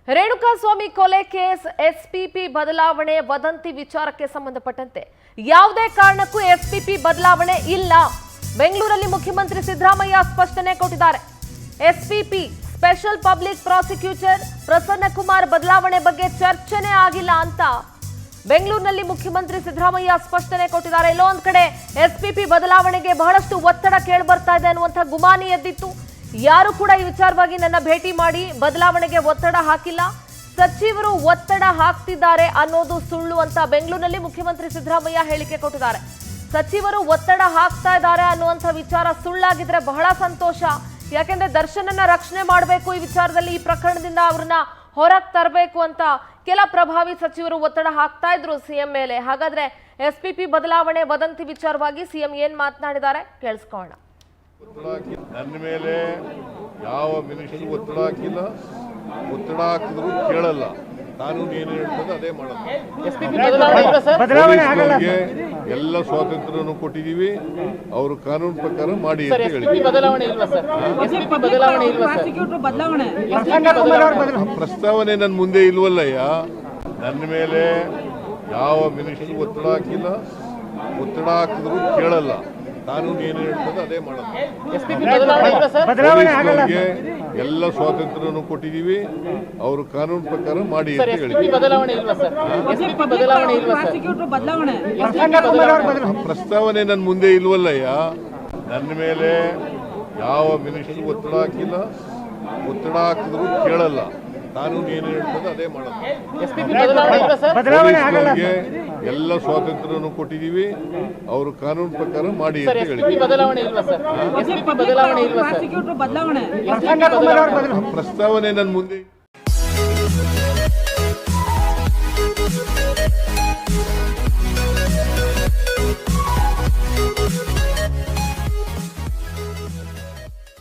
ರೇಣುಕಾಸ್ವಾಮಿ ಕೊಲೆ case spp ಬದಲಾವಣೆ ವದಂತಿ ವಿಚಾರಕ್ಕೆ ಸಂಬಂಧಪಟ್ಟಂತೆ ಯಾವುದೇ ಕಾರಣಕ್ಕೂ ಎಸ್ಪಿಪಿ ಬದಲಾವಣೆ ಇಲ್ಲ. ಬೆಂಗಳೂರಲ್ಲಿ ಮುಖ್ಯಮಂತ್ರಿ ಸಿದ್ದರಾಮಯ್ಯ ಸ್ಪಷ್ಟನೆ ಕೊಟ್ಟಿದ್ದಾರೆ. Spp special public prosecutor Prasanna Kumar ಬದಲಾವಣೆ ಬಗ್ಗೆ ಚರ್ಚೆನೇ ಆಗಿಲ್ಲ ಅಂತ ಬೆಂಗಳೂರಿನಲ್ಲಿ ಮುಖ್ಯಮಂತ್ರಿ ಸಿದ್ದರಾಮಯ್ಯ ಸ್ಪಷ್ಟನೆ ಕೊಟ್ಟಿದ್ದಾರೆ. ಇಲ್ಲೊಂದ್ ಕಡೆ ಎಸ್ಪಿಪಿ ಬದಲಾವಣೆಗೆ ಬಹಳಷ್ಟು ಒತ್ತಡ ಕೇಳಿಬರ್ತಾ ಇದೆ ಅನ್ನುವಂಥ ಗುಮಾನಿ ಎದ್ದಿತ್ತು. ಯಾರು ಕೂಡ ಈ ವಿಚಾರವಾಗಿ ನನ್ನ ಭೇಟಿ ಮಾಡಿ ಬದಲಾವಣೆಗೆ ಒತ್ತಡ ಹಾಕಿಲ್ಲ, ಸಚಿವರು ಒತ್ತಡ ಹಾಕ್ತಿದ್ದಾರೆ ಅನ್ನೋದು ಸುಳ್ಳು ಅಂತ ಬೆಂಗಳೂರಿನಲ್ಲಿ ಮುಖ್ಯಮಂತ್ರಿ ಸಿದ್ದರಾಮಯ್ಯ ಹೇಳಿಕೆ ಕೊಟ್ಟಿದ್ದಾರೆ. ಸಚಿವರು ಒತ್ತಡ ಹಾಕ್ತಾ ಇದ್ದಾರೆ ಅನ್ನುವಂಥ ವಿಚಾರ ಸುಳ್ಳಾಗಿದ್ರೆ ಬಹಳ ಸಂತೋಷ. ಯಾಕೆಂದ್ರೆ ದರ್ಶನನ್ನ ರಕ್ಷಣೆ ಮಾಡಬೇಕು, ಈ ವಿಚಾರದಲ್ಲಿ ಈ ಪ್ರಕರಣದಿಂದ ಅವ್ರನ್ನ ಹೊರಗೆ ತರಬೇಕು ಅಂತ ಕೆಲ ಪ್ರಭಾವಿ ಸಚಿವರು ಒತ್ತಡ ಹಾಕ್ತಾ ಇದ್ರು ಸಿಎಂ ಮೇಲೆ. ಹಾಗಾದ್ರೆ ಎಸ್ಪಿಪಿ ಬದಲಾವಣೆ ವದಂತಿ ವಿಚಾರವಾಗಿ ಸಿಎಂ ಏನ್ ಮಾತನಾಡಿದ್ದಾರೆ ಕೇಳಿಸ್ಕೊಳ್ಳೋಣ. ನನ್ನ ಮೇಲೆ ಯಾವ ಮಿನಿಸ್ಟರ್ ಒತ್ತಡ ಹಾಕಿಲ್ಲ, ಒತ್ತಡ ಹಾಕಿದ್ರು ಕೇಳಲ್ಲ. ಕಾನೂನು ಏನು ಹೇಳ್ತದೆ ಅದೇ ಮಾಡೋದು. ಪೊಲೀಸ್ನವರಿಗೆ ಎಲ್ಲ ಸ್ವಾತಂತ್ರ್ಯವನ್ನು ಕೊಟ್ಟಿದ್ದೀವಿ, ಅವರು ಕಾನೂನು ಪ್ರಕಾರ ಮಾಡಿ ಅಂತ ಹೇಳಿದ್ವಿ. ಪ್ರಸ್ತಾವನೆ ನನ್ನ ಮುಂದೆ ಇಲ್ವಲ್ಲಯ್ಯ. ನನ್ನ ಮೇಲೆ ಯಾವ ಮಿನಿಸ್ಟರ್ ಒತ್ತಡ ಹಾಕಿಲ್ಲ, ಒತ್ತಡ ಹಾಕಿದ್ರು ಕೇಳಲ್ಲ. ಕಾನೂನು ಏನು ಹೇಳ್ತದೆ ಅದೇ ಮಾಡೋದು. ಪೊಲೀಸ್ನವರಿಗೆ ಎಲ್ಲ ಸ್ವಾತಂತ್ರ್ಯವನ್ನು ಕೊಟ್ಟಿದ್ದೀವಿ, ಅವರು ಕಾನೂನು ಪ್ರಕಾರ ಮಾಡಿ ಅಂತ ಹೇಳಿದ್ವಿ. ಪ್ರಸ್ತಾವನೆ ನನ್ನ ಮುಂದೆ ಇಲ್ವಲ್ಲಯ್ಯ. ನನ್ನ ಮೇಲೆ ಯಾವ ಮಿನಿಸ್ಟರ್ ಒತ್ತಡ ಹಾಕಿಲ್ಲ, ಒತ್ತಡ ಹಾಕಿದ್ರು ಕೇಳಲ್ಲ. ಕಾನೂನು ಏನು ಹೇಳ್ತದೆ ಅದೇ ಮಾಡೋದು. ಪೊಲೀಸ್ನವರಿಗೆ ಎಲ್ಲ ಸ್ವಾತಂತ್ರ್ಯವನ್ನು ಕೊಟ್ಟಿದ್ದೀವಿ, ಅವರು ಕಾನೂನು ಪ್ರಕಾರ ಮಾಡಿ ಅಂತ ಹೇಳಿದ್ವಿ. ಪ್ರಸ್ತಾವನೆ ನನ್ನ ಮುಂದೆ